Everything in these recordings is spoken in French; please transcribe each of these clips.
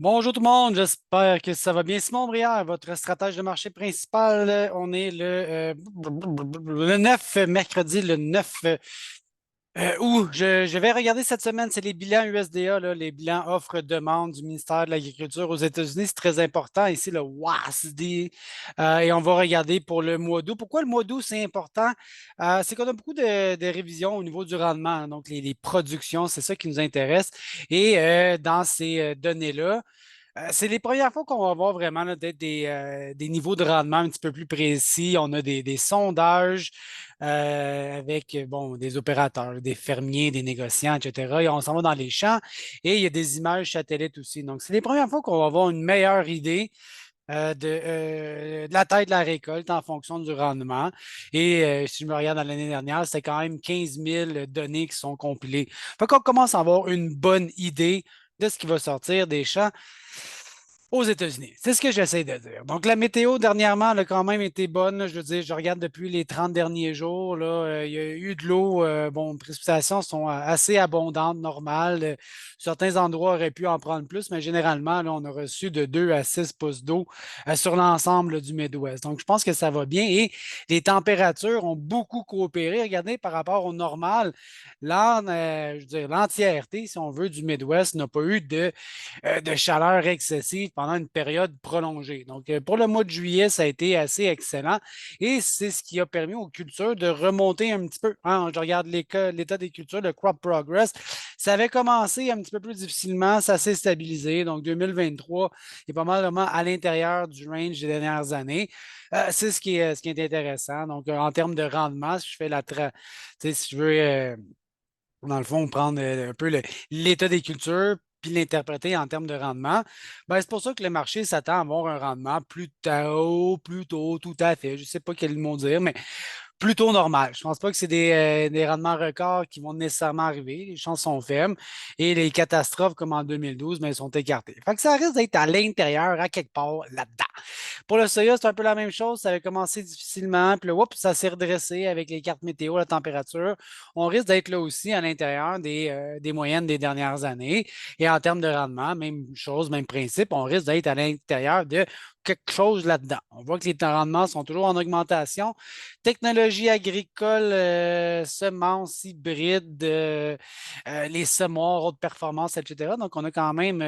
Bonjour tout le monde, j'espère que ça va bien. Simon Brière, votre stratège de marché principal. On est le 9, mercredi le 9 août. Je vais regarder cette semaine, c'est les bilans USDA, là, les bilans offres-demande du ministère de l'Agriculture aux États-Unis. C'est très important. Ici, le WASD. Et on va regarder pour le mois d'août. Pourquoi le mois d'août, c'est important? C'est qu'on a beaucoup de révisions au niveau du rendement, hein. Donc, les productions, c'est ça qui nous intéresse. Et dans ces données-là, c'est les premières fois qu'on va voir vraiment là, peut-être des niveaux de rendement un petit peu plus précis. On a des sondages avec bon, des opérateurs, des fermiers, des négociants, etc. Et on s'en va dans les champs et il y a des images satellites aussi. Donc, c'est les premières fois qu'on va avoir une meilleure idée de la taille de la récolte en fonction du rendement. Et si je me regarde dans l'année dernière, c'était quand même 15 000 données qui sont compilées. Fait qu'on commence à avoir une bonne idée de ce qui va sortir des champs aux États-Unis. C'est ce que j'essaie de dire. Donc, la météo, dernièrement, elle a quand même été bonne, là. Je veux dire, je regarde depuis les 30 derniers jours, là, il y a eu de l'eau. Bon, les précipitations sont assez abondantes, normales. Certains endroits auraient pu en prendre plus, mais généralement, là, on a reçu de 2 à 6 pouces d'eau sur l'ensemble là, du Midwest. Donc, je pense que ça va bien. Et les températures ont beaucoup coopéré. Regardez, par rapport au normal, je veux dire, l'entièreté, si on veut, du Midwest n'a pas eu de chaleur excessive pendant une période prolongée. Donc, pour le mois de juillet, ça a été assez excellent et c'est ce qui a permis aux cultures de remonter un petit peu, hein. Je regarde l'état des cultures, le crop progress. Ça avait commencé un petit peu plus difficilement, ça s'est stabilisé. Donc, 2023 est pas mal vraiment à l'intérieur du range des dernières années. C'est ce qui est intéressant. Donc, en termes de rendement, si je fais tu sais, si je veux dans le fond, prendre un peu l'état des cultures puis l'interpréter en termes de rendement, ben, c'est pour ça que le marché s'attend à avoir un rendement plutôt, tout à fait. Je ne sais pas quel mot dire, mais plutôt normal. Je ne pense pas que c'est des rendements records qui vont nécessairement arriver. Les chances sont faibles. Et les catastrophes comme en 2012, mais sont écartées. Fait que ça risque d'être à l'intérieur, à quelque part là-dedans. Pour le soya, c'est un peu la même chose. Ça avait commencé difficilement, puis là, oups, ça s'est redressé avec les cartes météo, la température. On risque d'être là aussi à l'intérieur des moyennes des dernières années. Et en termes de rendement, même chose, même principe, on risque d'être à l'intérieur de quelque chose là-dedans. On voit que les rendements sont toujours en augmentation. Technologie agricole, semences hybrides, les semoirs, haute performance, etc. Donc, on a quand même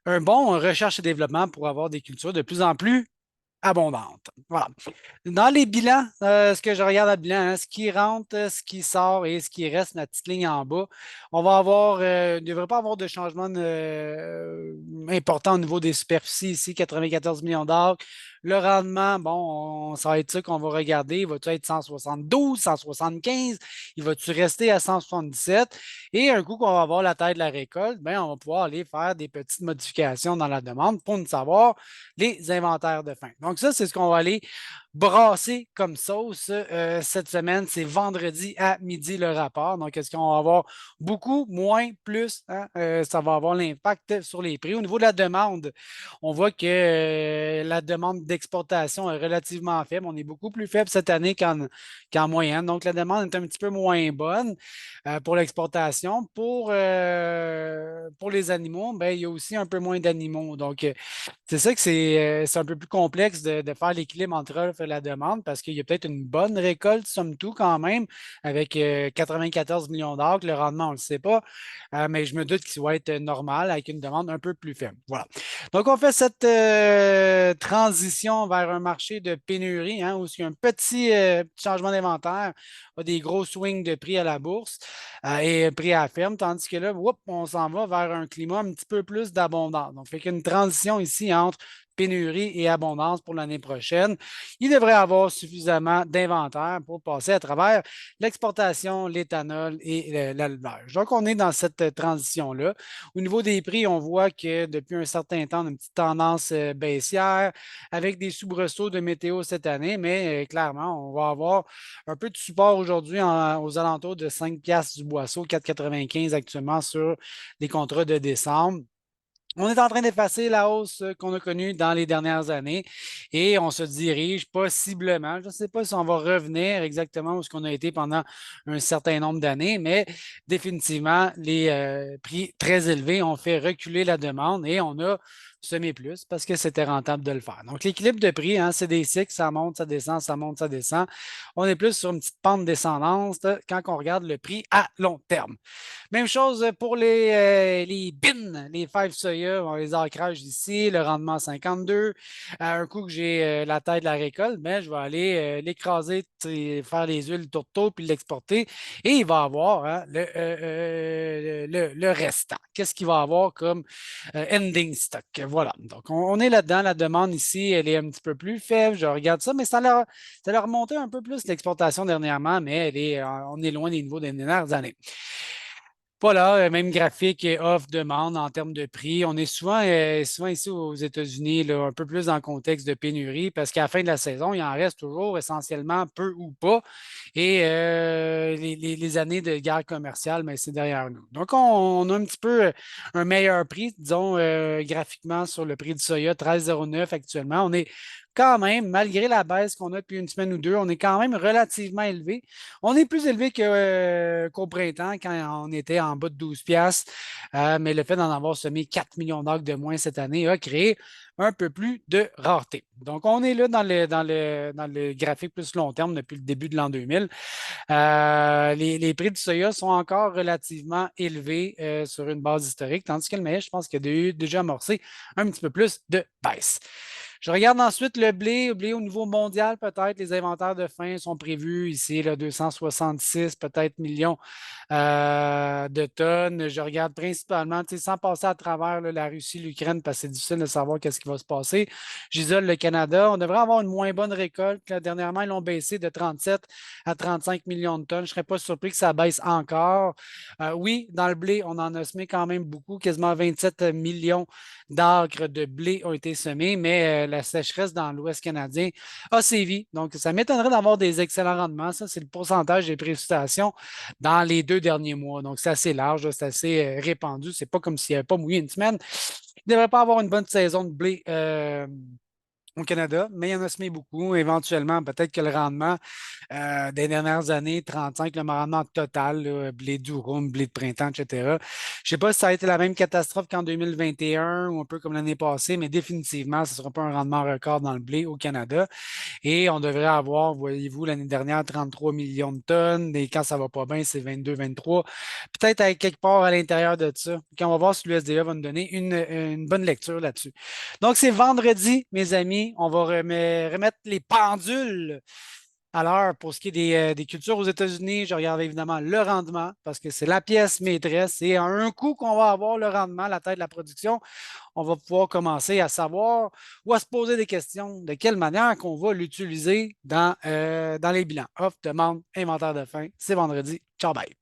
un bon recherche et développement pour avoir des cultures de plus en plus abondantes. Voilà. Dans les bilans, ce que je regarde dans le bilan, hein, ce qui rentre, ce qui sort et ce qui reste, la petite ligne en bas, on va avoir, il ne devrait pas avoir de changement important au niveau des superficies ici, 94 millions d'acres. Le rendement, bon, ça va être ça qu'on va regarder. Va-tu être 172, 175? Il va-tu rester à 177? Et un coup qu'on va avoir la taille de la récolte, ben, on va pouvoir aller faire des petites modifications dans la demande pour nous savoir les inventaires de fin. Donc, ça, c'est ce qu'on va aller brasser comme sauce cette semaine. C'est vendredi à midi le rapport. Donc, est-ce qu'on va avoir beaucoup, moins, plus, hein? Ça va avoir l'impact sur les prix. Au niveau de la demande, on voit que la demande d'exportation est relativement faible. On est beaucoup plus faible cette année qu'en moyenne. Donc, la demande est un petit peu moins bonne pour l'exportation. Pour les animaux, ben, il y a aussi un peu moins d'animaux. Donc, c'est ça que c'est un peu plus complexe de faire l'équilibre entre l'offre et la demande parce qu'il y a peut-être une bonne récolte, somme toute, quand même, avec 94 millions d'acres. Le rendement, on ne le sait pas, mais je me doute qu'il va être normal avec une demande un peu plus faible. Voilà. Donc, on fait cette transition vers un marché de pénurie, hein, où il y a un petit changement d'inventaire, des gros swings de prix à la bourse et prix à la ferme, tandis que là, on s'en va vers un climat un petit peu plus d'abondance. Donc, fait qu'une transition ici entre pénurie et abondance pour l'année prochaine. Il devrait y avoir suffisamment d'inventaire pour passer à travers l'exportation, l'éthanol et l'élevage. Donc, on est dans cette transition-là. Au niveau des prix, on voit que depuis un certain temps, on a une petite tendance baissière avec des soubresauts de météo cette année, mais clairement, on va avoir un peu de support aujourd'hui aux alentours de 5 piastres du boisseau, 4,95 actuellement sur les contrats de décembre. On est en train d'effacer la hausse qu'on a connue dans les dernières années et on se dirige possiblement, je ne sais pas si on va revenir exactement où ce qu'on a été pendant un certain nombre d'années, mais définitivement, les prix très élevés ont fait reculer la demande et on a semé plus parce que c'était rentable de le faire. Donc, l'équilibre de prix, hein, c'est des cycles, ça monte, ça descend, ça monte, ça descend. On est plus sur une petite pente descendante quand on regarde le prix à long terme. Même chose pour les bins, les Five Soya, on les ancrage ici, le rendement 52. Un coup que j'ai la taille de la récolte, ben, je vais aller l'écraser, faire les huiles tourteau puis l'exporter et il va avoir hein, le restant. Qu'est-ce qu'il va avoir comme ending stock? Voilà. Donc, on est là-dedans. La demande ici, elle est un petit peu plus faible. Je regarde ça, mais ça a remonté un peu plus l'exportation dernièrement, mais on est loin des niveaux des dernières années. Voilà, même graphique offre-demande en termes de prix. On est souvent ici aux États-Unis, là, un peu plus dans le contexte de pénurie parce qu'à la fin de la saison, il en reste toujours essentiellement peu ou pas. Et les années de guerre commerciale, mais c'est derrière nous. Donc, on a un petit peu un meilleur prix, disons, graphiquement sur le prix du soya, 13,09 actuellement. On est quand même, malgré la baisse qu'on a depuis une semaine ou deux, on est quand même relativement élevé. On est plus élevé qu'au printemps quand on était en bas de 12 piastres, mais le fait d'en avoir semé 4 millions d'acres de moins cette année a créé un peu plus de rareté. Donc, on est là dans le graphique plus long terme depuis le début de l'an 2000. Les prix du soya sont encore relativement élevés sur une base historique, tandis que le maïs, je pense qu'il a déjà amorcé un petit peu plus de baisse. Je regarde ensuite le blé au niveau mondial, peut-être. Les inventaires de fin sont prévus ici, là, 266 peut-être millions de tonnes. Je regarde principalement, sans passer à travers là, la Russie, l'Ukraine, parce que c'est difficile de savoir qu'est-ce qui va se passer. J'isole le Canada. On devrait avoir une moins bonne récolte. Là, dernièrement, ils l'ont baissé de 37 à 35 millions de tonnes. Je ne serais pas surpris que ça baisse encore. Oui, dans le blé, on en a semé quand même beaucoup. Quasiment 27 millions d'acres de blé ont été semés, mais la sécheresse dans l'Ouest canadien a sévi. Donc, ça m'étonnerait d'avoir des excellents rendements. Ça, c'est le pourcentage des précipitations dans les 2 derniers mois. Donc, c'est assez large, c'est assez répandu. C'est pas comme s'il n'y avait pas mouillé une semaine. Il ne devrait pas avoir une bonne saison de blé au Canada, mais il y en a semé beaucoup. Éventuellement, peut-être que le rendement des dernières années, 35, le rendement total, là, blé durum, blé de printemps, etc. Je ne sais pas si ça a été la même catastrophe qu'en 2021 ou un peu comme l'année passée, mais définitivement, ce ne sera pas un rendement record dans le blé au Canada. Et on devrait avoir, voyez-vous, l'année dernière, 33 millions de tonnes. Et quand ça ne va pas bien, c'est 22, 23. Peut-être à quelque part à l'intérieur de ça. Quand on va voir si l'USDA va nous donner une bonne lecture là-dessus. Donc, c'est vendredi, mes amis. On va remettre les pendules à l'heure pour ce qui est des cultures aux États-Unis. Je regarde évidemment le rendement parce que c'est la pièce maîtresse. Et à un coup qu'on va avoir le rendement, la tête de la production, on va pouvoir commencer à savoir ou à se poser des questions de quelle manière qu'on va l'utiliser dans les bilans. Offre, demande, inventaire de fin. C'est vendredi. Ciao, bye.